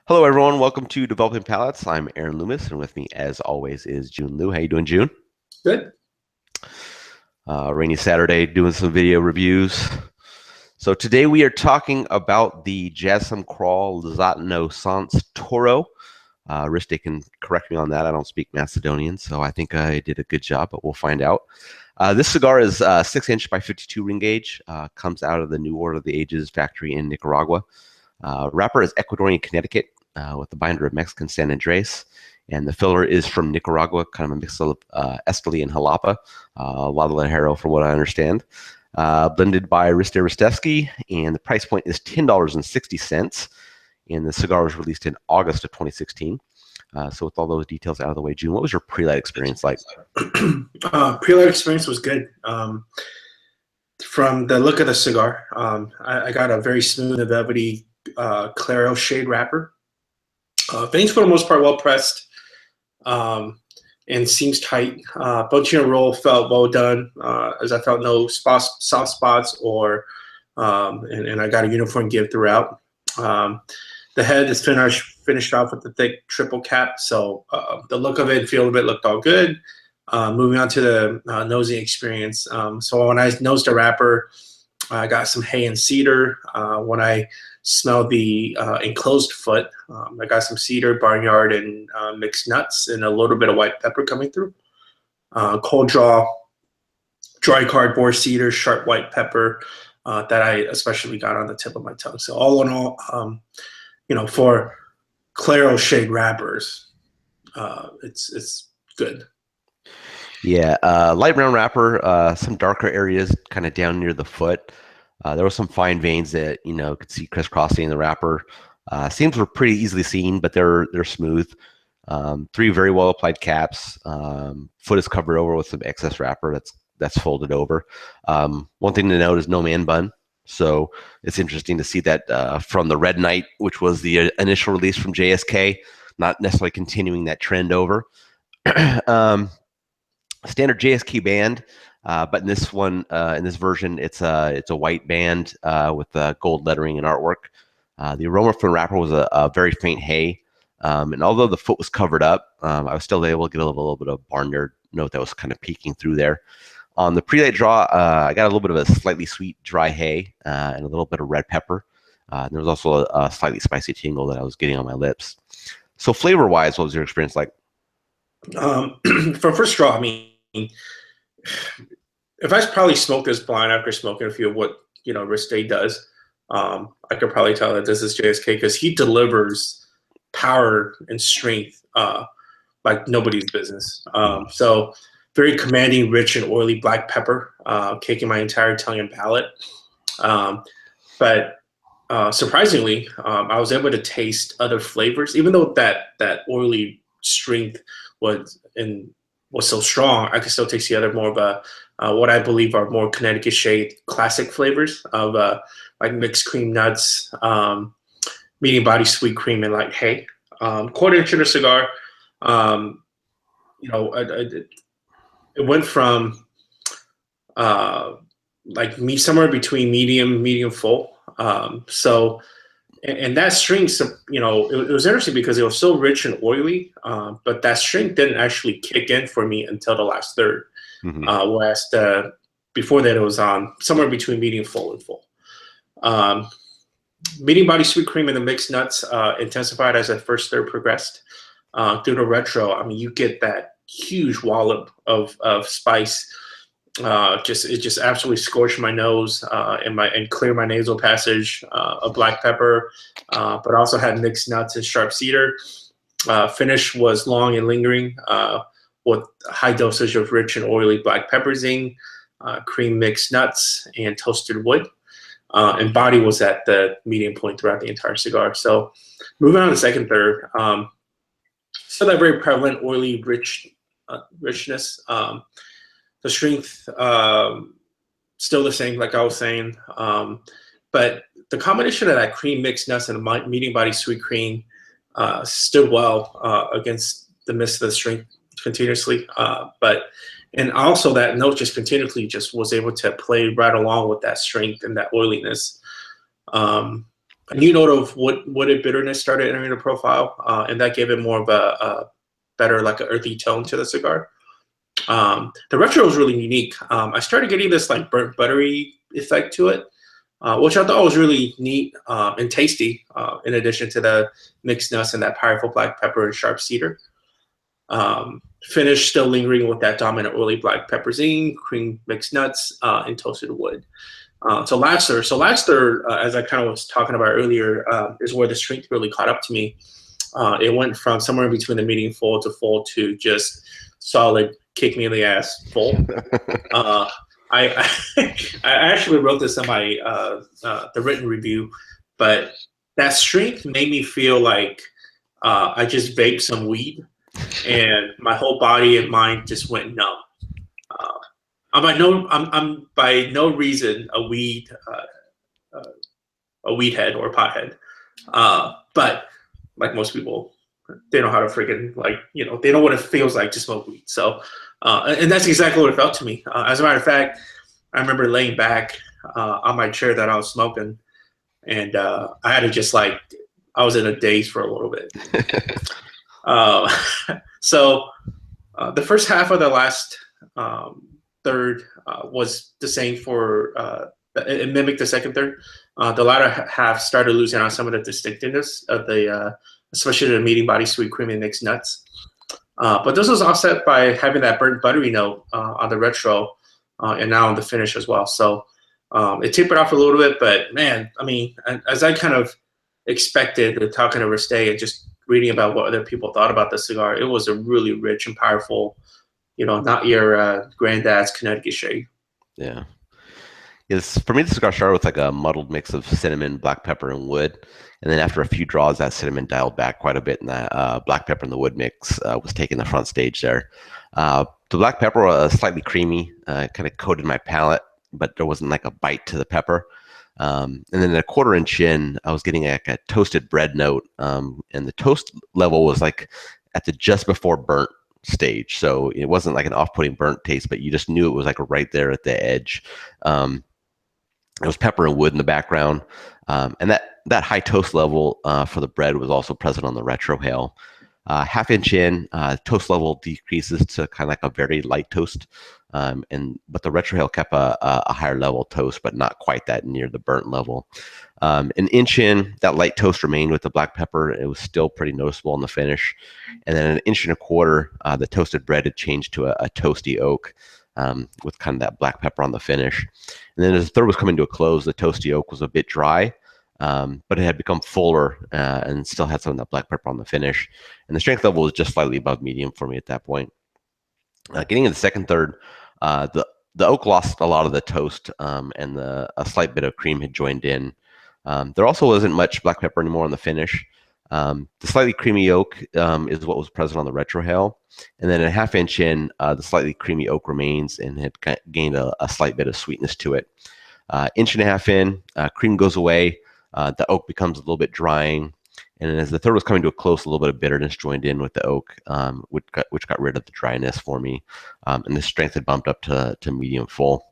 Hello, everyone. Welcome to Developing Palates. I'm Aaron Loomis, and with me, as always, is Jiunn Liu. How you doing, June? Good. Rainy Saturday, doing some video reviews. So today we are talking about the Kral Zlatno Sonce Toro. Rishte can correct me on that. I don't speak Macedonian, so I think I did a good job, but we'll find out. This cigar is 6-inch by 52 ring gauge. Comes out of the New Order of the Ages factory in Nicaragua. Wrapper is Ecuadorian Connecticut with the binder of Mexican San Andres. And the filler is from Nicaragua, kind of a mix of Esteli and Jalapa, a lot of Lajero from what I understand. Blended by Riste Ristevski, and the price point is $10.60. And the cigar was released in August of 2016. So with all those details out of the way, June, what was your pre-light experience like? Pre-light experience was good. From the look of the cigar, I got a very smooth and velvety Claro shade wrapper. Veins for the most part well pressed, and seams tight. Bunching and roll felt well done, as I felt no soft spots and I got a uniform give throughout. The head is finished off with the thick triple cap, so the look of it, feel of it looked all good. Moving on to the nosing experience. So when I nosed the wrapper, I got some hay and cedar. When I smelled the enclosed foot, I got some cedar, barnyard, and mixed nuts, and a little bit of white pepper coming through. Cold draw, dry cardboard cedar, sharp white pepper that I especially got on the tip of my tongue. So all in all, for Claro shade wrappers, it's good. Yeah, light brown wrapper, some darker areas kind of down near the foot. There were some fine veins that could see crisscrossing in the wrapper. Seams were pretty easily seen, but they're smooth. Three very well applied caps. Foot is covered over with some excess wrapper that's folded over. One thing to note is no man bun. So it's interesting to see that from the Red Knight, which was the initial release from JSK, not necessarily continuing that trend over. Standard JSK band, but in this one, in this version, it's a white band with gold lettering and artwork. The aroma from the wrapper was a very faint hay, and although the foot was covered up, I was still able to get a little bit of barnyard note that was kind of peeking through there. On the pre-light draw, I got a little bit of a slightly sweet dry hay and a little bit of red pepper. There was also a slightly spicy tingle that I was getting on my lips. So flavor-wise, what was your experience like? For first draw, I mean, if I probably smoked this blind after smoking a few of what Riste does, I could probably tell that this is JSK because he delivers power and strength like nobody's business. So very commanding, rich and oily black pepper, caking my entire tongue and palate. But surprisingly, I was able to taste other flavors, even though that oily strength was so strong. I could still taste the other more of what I believe are more Connecticut shade classic flavors of like mixed cream nuts, medium body sweet cream, and like hay. Quarter-inch in a cigar. It went from like me somewhere between medium full. And that string, it was interesting because it was so rich and oily, but that string didn't actually kick in for me until the last third. Mm-hmm. Whereas before that, it was somewhere between medium full and full. Medium body sweet cream and the mixed nuts intensified as that first third progressed. Through the retro, I mean, you get that huge wallop of spice. It just absolutely scorched my nose and cleared my nasal passage of black pepper, but also had mixed nuts and sharp cedar. Finish was long and lingering with high dosage of rich and oily black pepper zing, cream mixed nuts, and toasted wood. And body was at the medium point throughout the entire cigar. So moving on to the second third, still that very prevalent oily richness. The strength, still the same, like I was saying. But the combination of that cream mixed nuts and medium body sweet cream stood well against the mist of the strength continuously. And also that note just continually just was able to play right along with that strength and that oiliness. a new note of wooded bitterness started entering the profile, and that gave it more of a better, like an earthy tone to the cigar. The retro was really unique. I started getting this like burnt buttery effect to it, which I thought was really neat and tasty, in addition to the mixed nuts and that powerful black pepper and sharp cedar. Finish still lingering with that dominant oily black pepperzine, cream mixed nuts, and toasted wood. So last third, as I kind of was talking about earlier, is where the strength really caught up to me. It went from somewhere in between the medium full to just solid kick me in the ass full. I I actually wrote this in my the written review, but that strength made me feel like I just vaped some weed, and my whole body and mind just went numb. I'm by no reason a weed head or a pothead, but like most people, they know how to freaking they know what it feels like to smoke weed. So, and that's exactly what it felt to me. As a matter of fact, I remember laying back on my chair that I was smoking, and I had to just I was in a daze for a little bit. So the first half of the last third was the same for it mimicked the second third. The latter half started losing on some of the distinctiveness of the especially the meaty body sweet creamy mixed nuts. But this was offset by having that burnt buttery note on the retro and now on the finish as well. So it tapered off a little bit, but man, I mean, as I kind of expected, talking to Riste and just reading about what other people thought about the cigar, it was a really rich and powerful, not your granddad's Connecticut shade. Yeah. Yes, for me, the cigar started with like a muddled mix of cinnamon, black pepper, and wood. And then after a few draws, that cinnamon dialed back quite a bit, and that black pepper and the wood mix was taking the front stage there. The black pepper was slightly creamy, kind of coated my palate, but there wasn't like a bite to the pepper. And then a quarter-inch in, I was getting like a toasted bread note, and the toast level was like at the just before burnt stage. So it wasn't like an off-putting burnt taste, but you just knew it was like right there at the edge. There was pepper and wood in the background, and that high toast level for the bread was also present on the retrohale. Half-inch in, toast level decreases to kind of like a very light toast, but the retrohale kept a higher level toast, but not quite that near the burnt level. An inch in, that light toast remained with the black pepper. It was still pretty noticeable in the finish. And then an inch and a quarter, the toasted bread had changed to a toasty oak with kind of that black pepper on the finish. And then as the third was coming to a close, the toasty oak was a bit dry, but it had become fuller and still had some of that black pepper on the finish. And the strength level was just slightly above medium for me at that point. Getting in the second third, the oak lost a lot of the toast, and a slight bit of cream had joined in. There also wasn't much black pepper anymore on the finish. The slightly creamy oak is what was present on the retrohale. And then a half-inch in, the slightly creamy oak remains and had gained a slight bit of sweetness to it. Inch and a half in, cream goes away. The oak becomes a little bit drying. And then as the third was coming to a close, a little bit of bitterness joined in with the oak, which got rid of the dryness for me. And the strength had bumped up to medium full.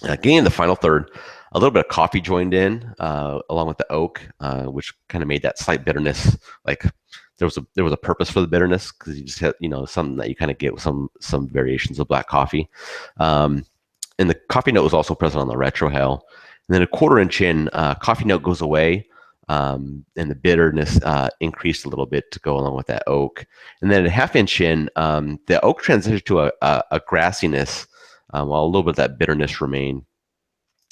Getting in the final third, a little bit of coffee joined in along with the oak, which kind of made that slight bitterness. Like there was a purpose for the bitterness, because you just had something that you kind of get with some variations of black coffee. And the coffee note was also present on the retrohale. And then a quarter-inch in, coffee note goes away, and the bitterness increased a little bit to go along with that oak. And then a half-inch in, the oak transitioned to a grassiness, while a little bit of that bitterness remained.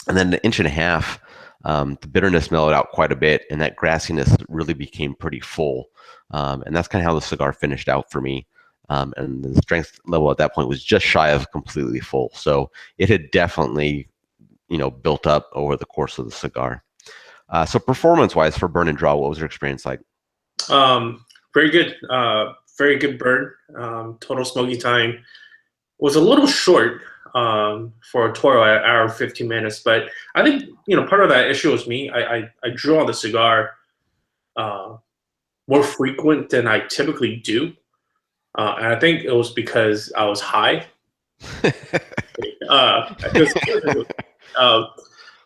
And then an inch and a half, the bitterness mellowed out quite a bit, and that grassiness really became pretty full. And that's kind of how the cigar finished out for me. And the strength level at that point was just shy of completely full. So it had definitely, built up over the course of the cigar. So performance-wise for burn and draw, what was your experience like? Very good. Very good burn. Total smoking time was a little short for a Toro at hour 15 minutes, but I think part of that issue was me. I drew on the cigar more frequent than I typically do, and I think it was because I was high.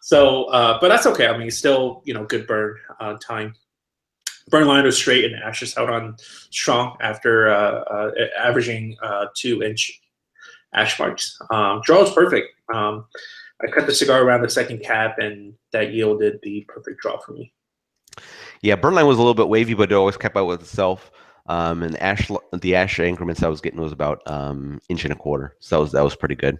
So, but that's okay. I mean, still, good burn time. Burn line was straight, and ashes out on strong after averaging 2-inch ash marks. Draw was perfect. I cut the cigar around the second cap, and that yielded the perfect draw for me. Yeah, burn line was a little bit wavy, but it always kept up with itself. And the ash increments I was getting was about inch and a quarter, so that was pretty good.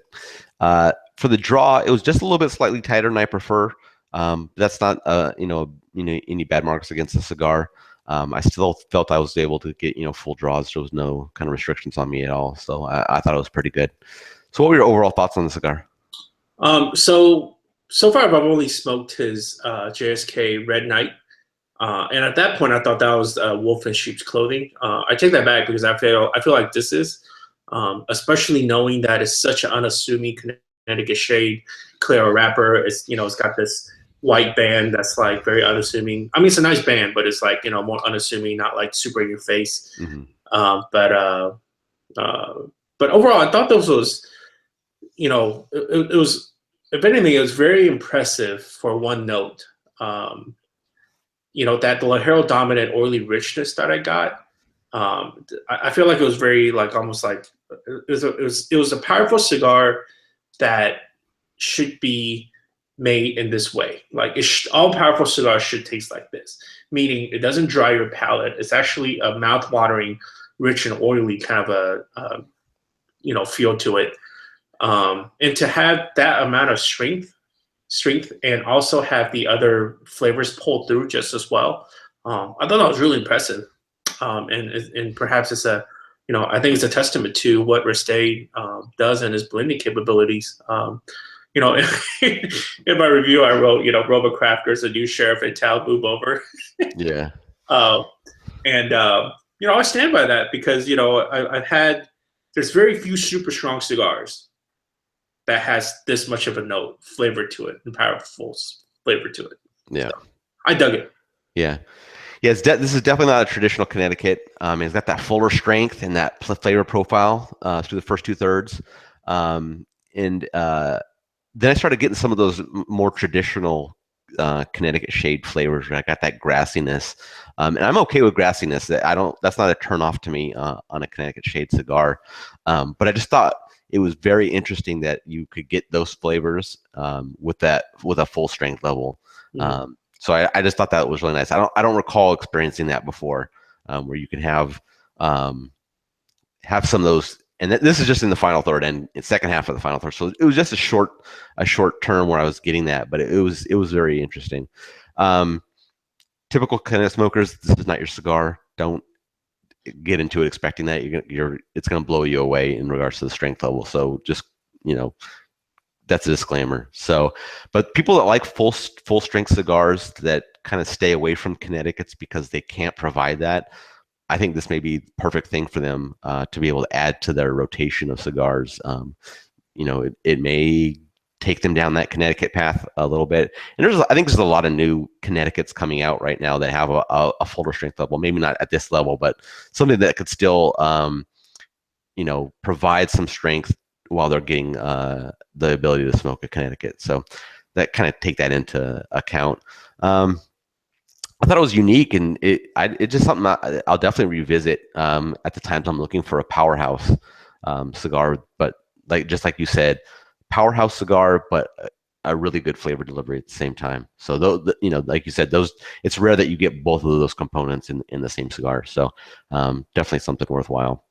For the draw, it was just a little bit slightly tighter than I prefer. That's not any bad marks against the cigar. I still felt I was able to get full draws. There was no kind of restrictions on me at all, so I thought it was pretty good. So, what were your overall thoughts on the cigar? So far I've only smoked his JSK Red Knight. And at that point, I thought that was wolf in sheep's clothing. I take that back because I feel like this is, especially knowing that it's such an unassuming Connecticut shade Claro wrapper. It's got this white band that's like very unassuming. I mean, it's a nice band, but it's like more unassuming, not like super in your face. Mm-hmm. But overall, I thought this was, it was, if anything, it was very impressive for one note. That the Ligero dominant oily richness that I got, I feel like it was very like almost like it was a powerful cigar that should be made in this way. Like all powerful cigars should taste like this, meaning it doesn't dry your palate. It's actually a mouth-watering, rich and oily kind of a feel to it, and to have that amount of strength and also have the other flavors pull through just as well. I thought that was really impressive. And perhaps it's I think it's a testament to what Reste does in his blending capabilities. In my review, I wrote, Robo Crafter's a new sheriff in town, move over. Yeah. I stand by that because, there's very few super strong cigars that has this much of a note flavor to it and powerful flavor to it. Yeah. So, I dug it. Yeah. Yeah, this is definitely not a traditional Connecticut. It's got that fuller strength and that flavor profile through the first 2/3. Then I started getting some of those more traditional Connecticut shade flavors. Where I got that grassiness, and I'm okay with grassiness. That's not a turnoff to me on a Connecticut shade cigar. But I just thought it was very interesting that you could get those flavors with a full strength level. Mm-hmm. So I just thought that was really nice. I don't recall experiencing that before, where you can have some of those. And this is just in the final third and second half of the final third. So it was just a short term where I was getting that, but it was very interesting. Typical kind of smokers, this is not your cigar. Don't get into it expecting that it's going to blow you away in regards to the strength level. So just that's a disclaimer. So, but people that like full strength cigars that kind of stay away from Connecticut's because they can't provide that, I think this may be the perfect thing for them to be able to add to their rotation of cigars. It may take them down that Connecticut path a little bit. And I think there's a lot of new Connecticut's coming out right now that have a fuller strength level, maybe not at this level, but something that could still, provide some strength while they're getting the ability to smoke a Connecticut. So that kind of take that into account. I thought it was unique, and it's just something I'll definitely revisit at the times I'm looking for a powerhouse cigar. But just like you said, powerhouse cigar, but a really good flavor delivery at the same time. So like you said, it's rare that you get both of those components in the same cigar. So definitely something worthwhile.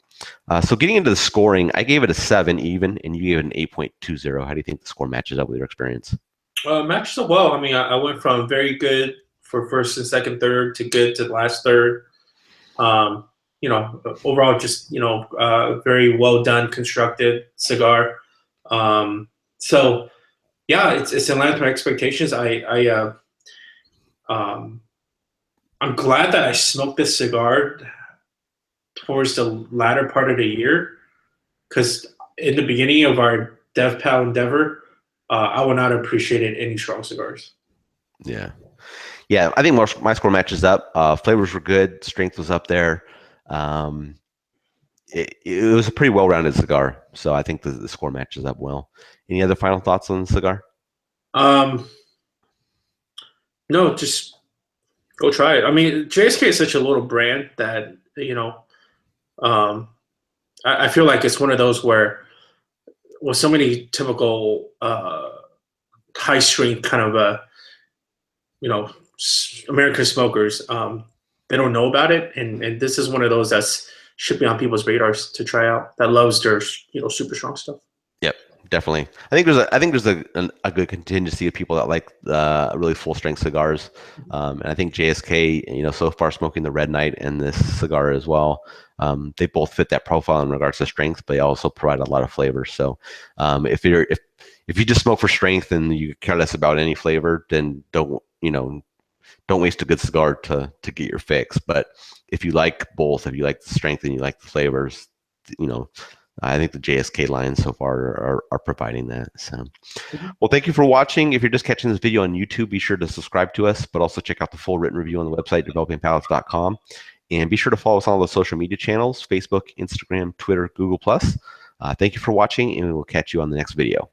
So getting into the scoring, I gave it a 7 even, and you gave it an 8.20. How do you think the score matches up with your experience? Matches up well. I mean, I went from very good for first and second third to good to the last third. Overall, just very well done, constructed cigar. So yeah, it's in line with my expectations. I'm glad that I smoked this cigar towards the latter part of the year, because in the beginning of our DevPal endeavor, I would not have appreciated any strong cigars. Yeah. Yeah, I think my score matches up. Flavors were good. Strength was up there. It was a pretty well-rounded cigar, so I think the score matches up well. Any other final thoughts on the cigar? No, just go try it. I mean, JSK is such a little brand that um, I feel like it's one of those where with so many typical high strength kind of you know American smokers, they don't know about it, and this is one of those that's should be on people's radars to try out. That loves their super strong stuff. Yep, definitely. I think there's a good contingency of people that like really full strength cigars, and I think JSK, so far smoking the Red Knight and this cigar as well. They both fit that profile in regards to strength, but they also provide a lot of flavor. So, if you just smoke for strength and you care less about any flavor, then don't waste a good cigar to get your fix. But if you like both, if you like the strength and you like the flavors, you know, I think the JSK lines so far are providing that. So, well, thank you for watching. If you're just catching this video on YouTube, be sure to subscribe to us, but also check out the full written review on the website, developingpalates.com. And be sure to follow us on all the social media channels, Facebook, Instagram, Twitter, Google+. Thank you for watching, and we will catch you on the next video.